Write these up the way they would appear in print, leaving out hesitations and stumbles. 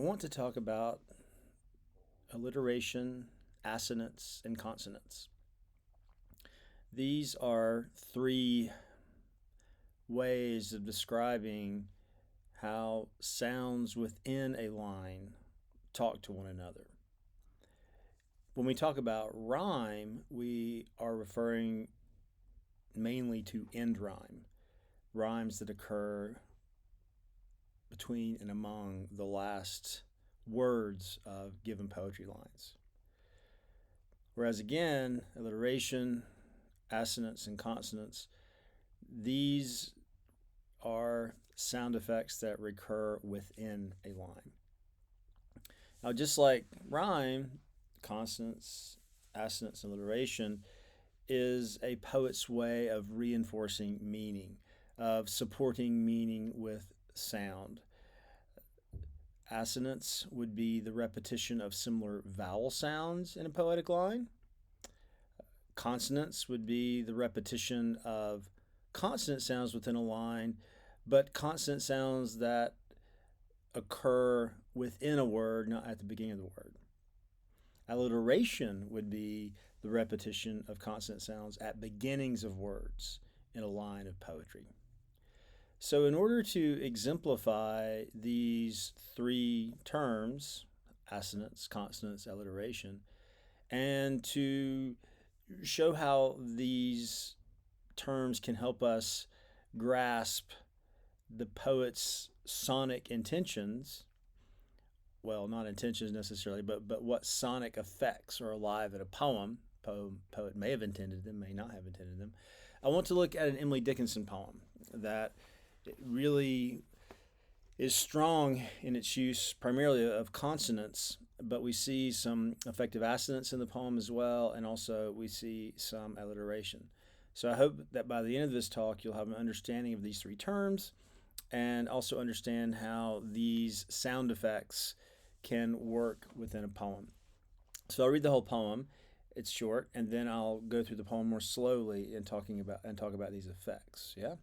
want to talk about alliteration, assonance, and consonance. These are three ways of describing how sounds within a line talk to one another. When we talk about rhyme, we are referring mainly to end rhyme, rhymes that occur between and among the last words of given poetry lines. Whereas again, alliteration, assonance, and consonance, these are sound effects that recur within a line. Now, just like rhyme, consonance, assonance, and alliteration is a poet's way of reinforcing meaning, of supporting meaning with sound. Assonance would be the repetition of similar vowel sounds in a poetic line. Consonance would be the repetition of consonant sounds within a line, but consonant sounds that occur within a word, not at the beginning of the word. Alliteration would be the repetition of consonant sounds at beginnings of words in a line of poetry. So, in order to exemplify these three terms, assonance, consonance, alliteration, and to show how these terms can help us grasp the poet's sonic intentions, well, not intentions necessarily, but what sonic effects are alive in a poem. Poet may have intended them, may not have intended them. I want to look at an Emily Dickinson poem that really is strong in its use primarily of consonants, but we see some effective assonance in the poem as well, and also we see some alliteration. So I hope that by the end of this talk, you'll have an understanding of these three terms and also understand how these sound effects can work within a poem. So I'll read the whole poem. It's short, and then I'll go through the poem more slowly and talk about these effects. Yeah.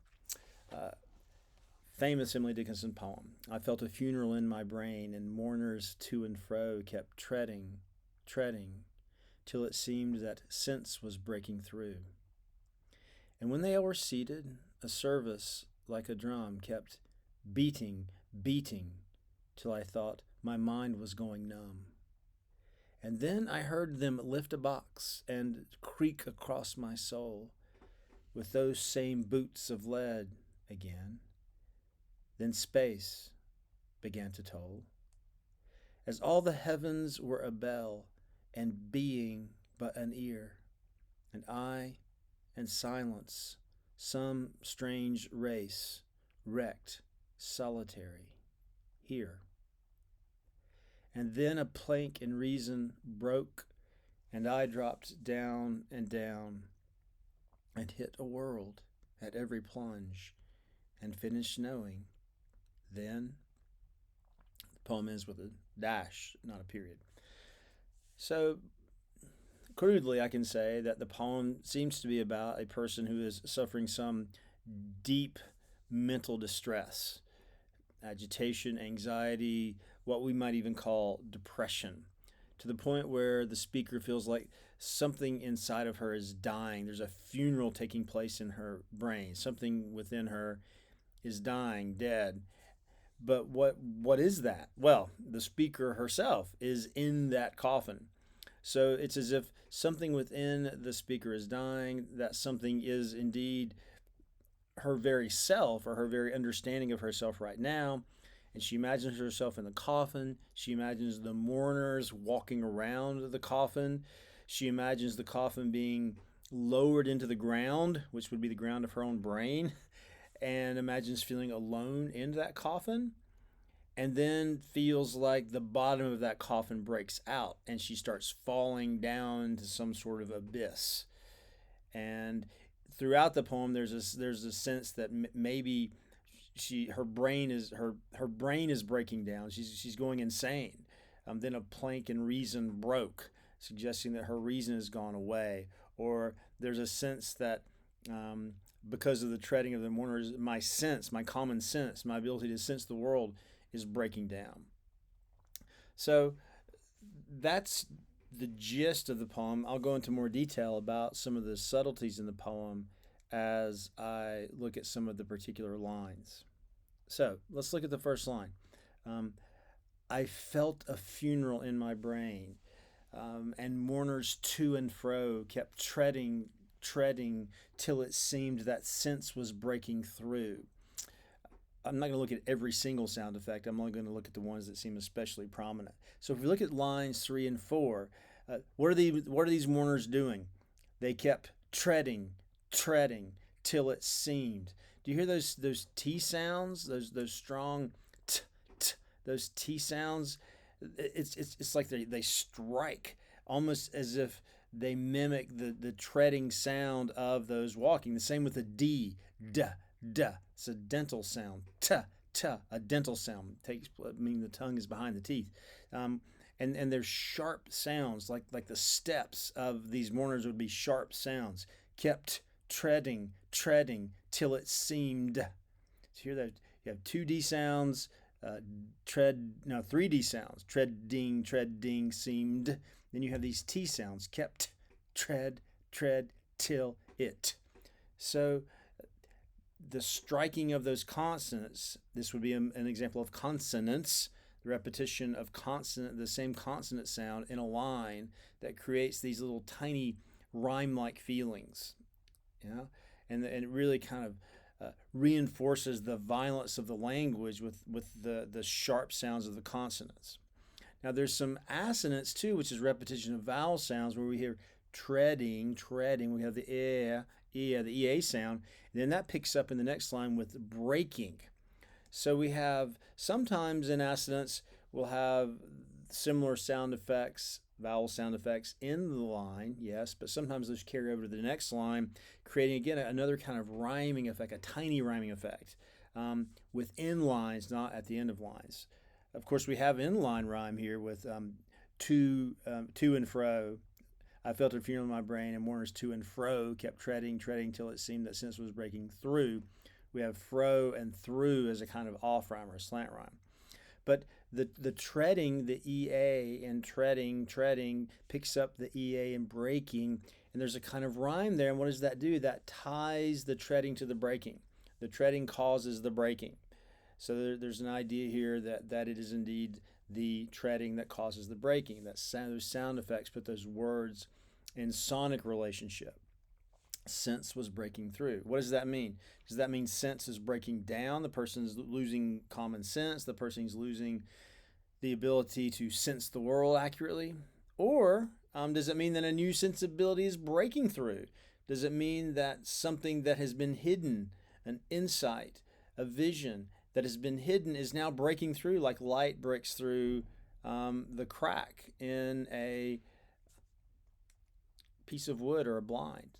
Famous Emily Dickinson poem. I felt a funeral in my brain, and mourners to and fro kept treading, till it seemed that sense was breaking through. And when they all were seated, a service like a drum kept beating, till I thought my mind was going numb. And then I heard them lift a box and creak across my soul with those same boots of lead again. Then space began to toll, as all the heavens were a bell, and being but an ear, and I and silence, some strange race, wrecked, solitary, here. And then a plank in reason broke, and I dropped down, and hit a world at every plunge, and finished knowing. Then, the poem ends with a dash, not a period. So, crudely, I can say that the poem seems to be about a person who is suffering some deep mental distress, agitation, anxiety, what we might even call depression, to the point where the speaker feels like something inside of her is dying. There's a funeral taking place in her brain. Something within her is dying, dead. But what is that? Well, the speaker herself is in that coffin. So it's as if something within the speaker is dying, that something is indeed her very self or her very understanding of herself right now. And she imagines herself in the coffin. She imagines the mourners walking around the coffin. She imagines the coffin being lowered into the ground, which would be the ground of her own brain, and imagines feeling alone in that coffin, and then feels like the bottom of that coffin breaks out and she starts falling down into some sort of abyss. And throughout the poem, there's a sense that maybe her brain is breaking down. She's going insane. Then a plank in reason broke, suggesting that her reason has gone away. Or there's a sense that because of the treading of the mourners, my common sense, my ability to sense the world is breaking down. So that's the gist of the poem. I'll go into more detail about some of the subtleties in the poem as I look at some of the particular lines. So let's look at the first line. Um, I felt a funeral in my brain, and mourners to and fro kept treading, till it seemed that sense was breaking through. I'm not going to look at every single sound effect. I'm only going to look at the ones that seem especially prominent. So if we look at lines 3 and 4, what are these mourners doing? They kept treading till it seemed. Do you hear those T sounds? Those strong t t those T sounds. It's like they strike almost as if they mimic the treading sound of those walking. The same with the D, d, d. It's a dental sound. T, t, a dental sound. Takes meaning the tongue is behind the teeth. And there's sharp sounds like the steps of these mourners would be sharp sounds. Kept treading till it seemed. So hear that you have 2D sounds, tread, no, 3D sounds, treading, seemed. Then you have these T sounds, kept, tread, till it. So the striking of those consonants, this would be an example of consonance, the repetition of the same consonant sound in a line that creates these little tiny rhyme-like feelings, you know, and it really kind of reinforces the violence of the language with the sharp sounds of the consonants. Now there's some assonance too, which is repetition of vowel sounds, where we hear treading. We have the the EA sound, and then that picks up in the next line with breaking. So we have sometimes in assonance we'll have similar sound effects, vowel sound effects in the line, yes, but sometimes those carry over to the next line, creating again another kind of rhyming effect, a tiny rhyming effect within lines, not at the end of lines. Of course, we have inline rhyme here with to and fro. I felt a funeral in my brain, and mourners to and fro kept treading till it seemed that sense was breaking through. We have fro and through as a kind of off rhyme or a slant rhyme. But the treading, the EA and treading picks up the EA and breaking, and there's a kind of rhyme there. And what does that do? That ties the treading to the breaking. The treading causes the breaking. So there's an idea here that it is indeed the treading that causes the breaking. Those sound effects put those words in sonic relationship. Sense was breaking through. What does that mean? Does that mean sense is breaking down? The person's losing common sense. The person's losing the ability to sense the world accurately? Or does it mean that a new sensibility is breaking through? Does it mean that something that has been hidden, an insight, a vision that has been hidden is now breaking through, like light breaks through the crack in a piece of wood or a blind?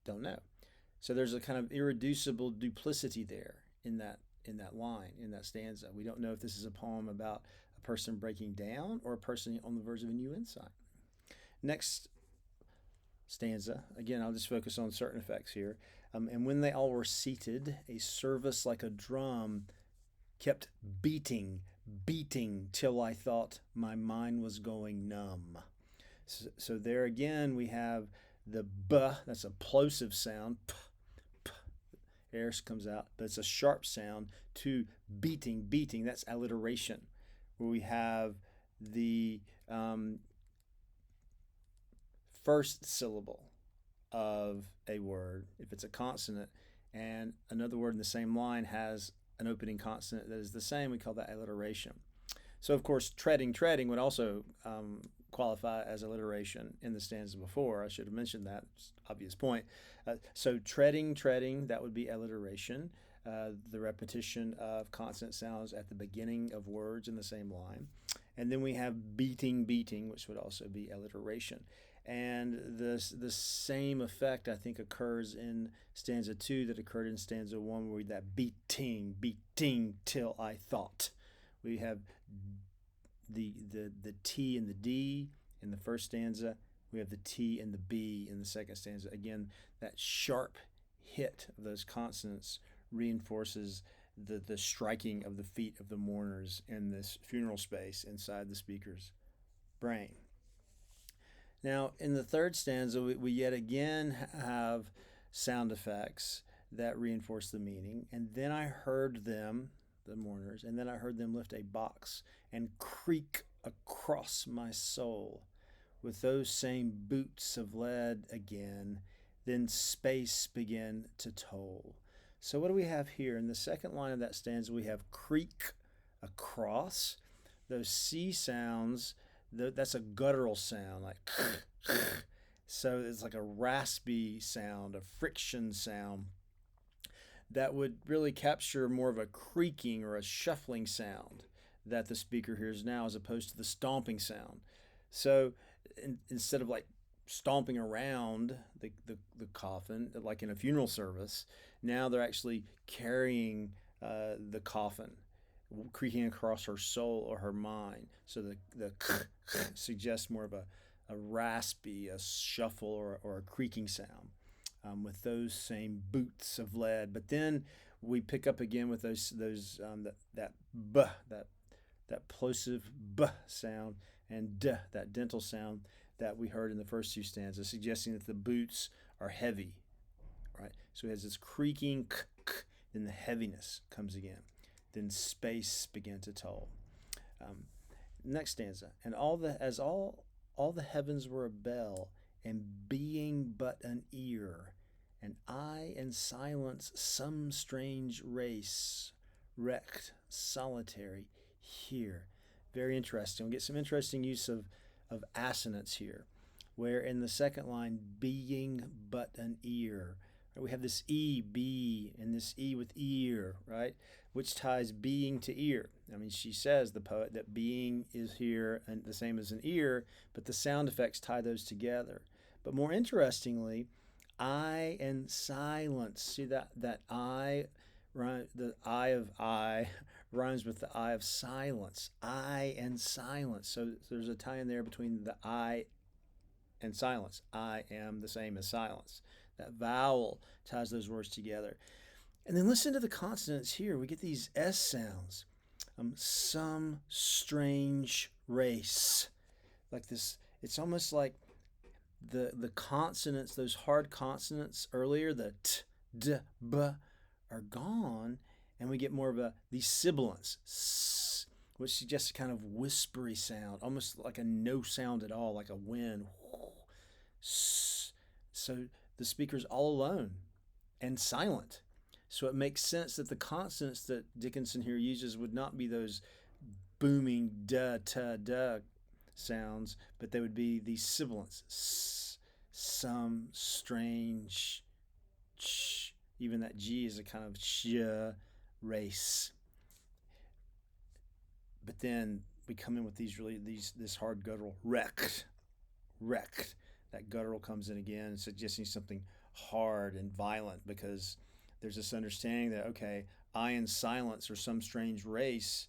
Don't know. So there's a kind of irreducible duplicity there in that line, in that stanza. We don't know if this is a poem about a person breaking down or a person on the verge of a new insight. Next stanza, again, I'll just focus on certain effects here. And when they all were seated, a service like a drum kept beating till I thought my mind was going numb. So there again, we have the b, that's a plosive sound, p, air comes out, but it's a sharp sound, to beating, that's alliteration, where we have the first syllable of a word, if it's a consonant, and another word in the same line has an opening consonant that is the same, we call that alliteration. So of course, treading would also qualify as alliteration in the stanza before. I should have mentioned that. It's an obvious point. So treading, that would be alliteration. The repetition of consonant sounds at the beginning of words in the same line. And then we have beating, which would also be alliteration. And the same effect, I think, occurs in stanza 2 that occurred in stanza 1, where that beating till I thought. We have the T and the D in the first stanza. We have the T and the B in the second stanza. Again, that sharp hit of those consonants reinforces the striking of the feet of the mourners in this funeral space inside the speaker's brain. Now, in the third stanza, we yet again have sound effects that reinforce the meaning. And then I heard them, the mourners, and then I heard them lift a box and creak across my soul with those same boots of lead again. Then space began to toll. So what do we have here? In the second line of that stanza, we have creak across. Those C sounds, that's a guttural sound, like so it's like a raspy sound, a friction sound that would really capture more of a creaking or a shuffling sound that the speaker hears now, as opposed to the stomping sound. So instead of like stomping around the coffin like in a funeral service, now they're actually carrying the coffin, creaking across her soul or her mind. So the suggests more of a raspy, a shuffle, or a creaking sound with those same boots of lead. But then we pick up again with that b, that plosive b sound, and d, that dental sound that we heard in the first two stanzas, suggesting that the boots are heavy, right? So it has this creaking, then the heaviness comes again. Then space began to toll. Next stanza, and all the heavens were a bell, and being but an ear, and I and silence some strange race, wrecked, solitary, here. Very interesting. We'll get some interesting use of assonance here, where in the second line, being but an ear, right, we have this E, be, and this E with ear, right, which ties being to ear. I mean, she says, the poet, that being is here and the same as an ear, but the sound effects tie those together. But more interestingly, I and silence. See that I, the I of I rhymes with the I of silence. I and silence. So there's a tie in there between the I and silence. I am the same as silence. That vowel ties those words together. And then listen to the consonants here. We get these S sounds. Some strange race. Like this, it's almost like the consonants, those hard consonants earlier, the t, d, b, are gone, and we get more of these sibilants, s, which suggests a kind of whispery sound, almost like a no sound at all, like a wind. S. So the speaker's all alone and silent. So it makes sense that the consonants that Dickinson here uses would not be those booming da, ta, da sounds, but they would be these sibilants. S, some strange ch. Even that G is a kind of sh race. But then we come in with this hard guttural, wrecked. That guttural comes in again, suggesting something hard and violent, because there's this understanding that, okay, I and silence are some strange race.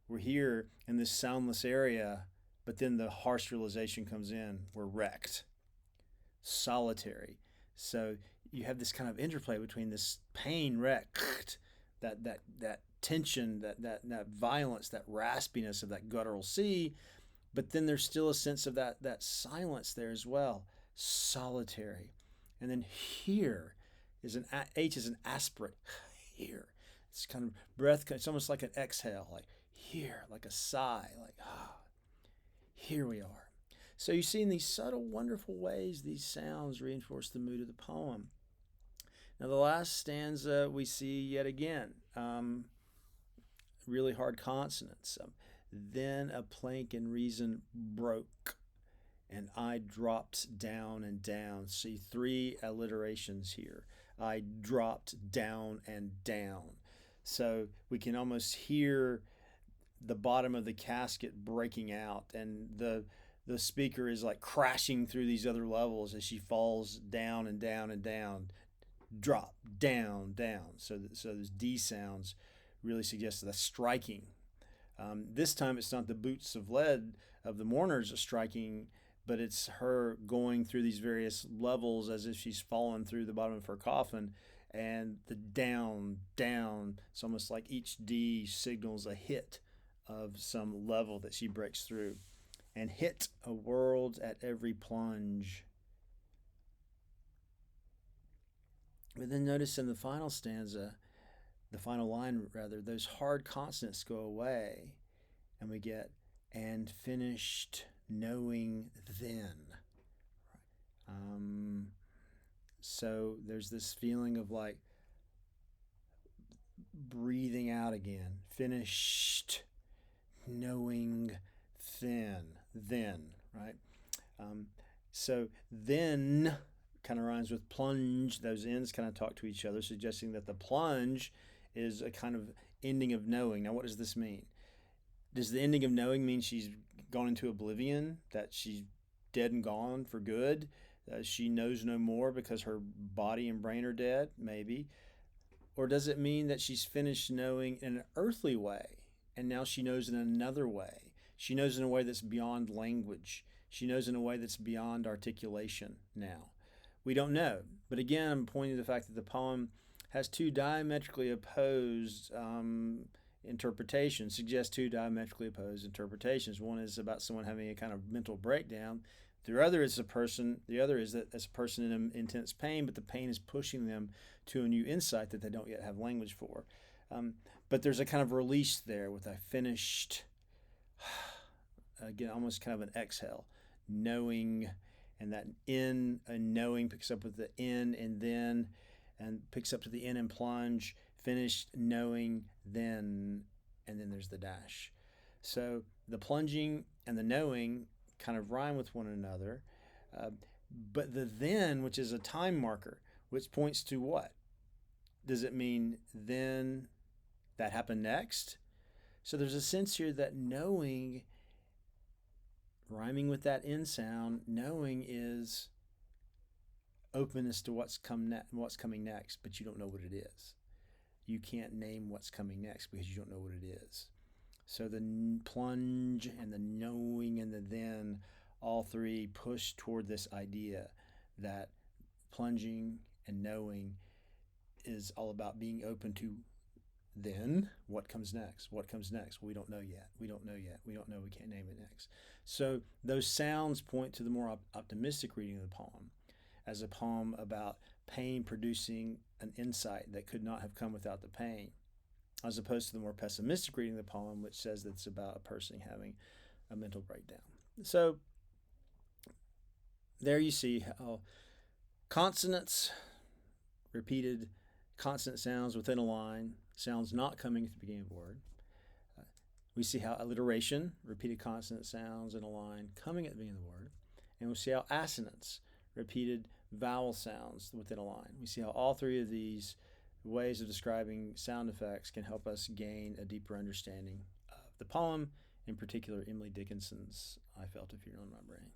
We're here in this soundless area, but then the harsh realization comes in. We're wrecked. Solitary. So you have this kind of interplay between this pain, wrecked, that tension, that violence, that raspiness of that guttural C, but then there's still a sense of that silence there as well. Solitary. And then here is an H is an aspirate. Here. It's kind of breath, it's almost like an exhale, like here, like a sigh, like here we are. So you see, in these subtle, wonderful ways, these sounds reinforce the mood of the poem. Now the last stanza we see yet again, really hard consonants. Then a plank in reason broke, and I dropped down and down. See, 3 alliterations here. I dropped down and down. So we can almost hear the bottom of the casket breaking out, and the speaker is like crashing through these other levels as she falls down and down and down. Drop, down, down. So those D sounds really suggest the striking. This time it's not the boots of lead of the mourners are striking, but it's her going through these various levels as if she's fallen through the bottom of her coffin, and the down, down. It's almost like each D signals a hit of some level that she breaks through. And hit a world at every plunge. But then notice in the final stanza, the final line rather, those hard consonants go away, and we get and finished knowing then. So there's this feeling of like breathing out again. Finished knowing then, right? So then kind of rhymes with plunge. Those ends kind of talk to each other, suggesting that the plunge is a kind of ending of knowing. Now, what does this mean? Does the ending of knowing mean she's gone into oblivion, that she's dead and gone for good? She knows no more because her body and brain are dead? Maybe. Or does it mean that she's finished knowing in an earthly way and now she knows in another way? She knows in a way that's beyond language. She knows in a way that's beyond articulation now. We don't know. But again, I'm pointing to the fact that the poem has two diametrically opposed interpretations, suggests two diametrically opposed interpretations. One is about someone having a kind of mental breakdown. The other is that as a person in intense pain, but the pain is pushing them to a new insight that they don't yet have language for. But there's a kind of release there with a finished, again, almost kind of an exhale, knowing, and that in and knowing picks up with the in and then, and picks up to the in and plunge, finished knowing then, and then there's the dash. So the plunging and the knowing kind of rhyme with one another, but the then, which is a time marker, which points to what? Does it mean then that happened next? So there's a sense here that knowing, rhyming with that in sound, knowing is openness to what's coming next, but you don't know what it is. You can't name what's coming next because you don't know what it is. So the plunge and the knowing and the then, all three push toward this idea that plunging and knowing is all about being open to then what comes next. What comes next? We don't know yet. We don't know yet. We don't know. We can't name it next. So those sounds point to the more optimistic reading of the poem as a poem about pain producing an insight that could not have come without the pain, as opposed to the more pessimistic reading of the poem, which says that it's about a person having a mental breakdown. So there you see how consonants, repeated consonant sounds within a line, sounds not coming at the beginning of a word. We see how alliteration, repeated consonant sounds in a line, coming at the beginning of the word. And we see how assonance, repeated vowel sounds within a line. We see how all three of these ways of describing sound effects can help us gain a deeper understanding of the poem, in particular Emily Dickinson's I Felt a Fear on My Brain.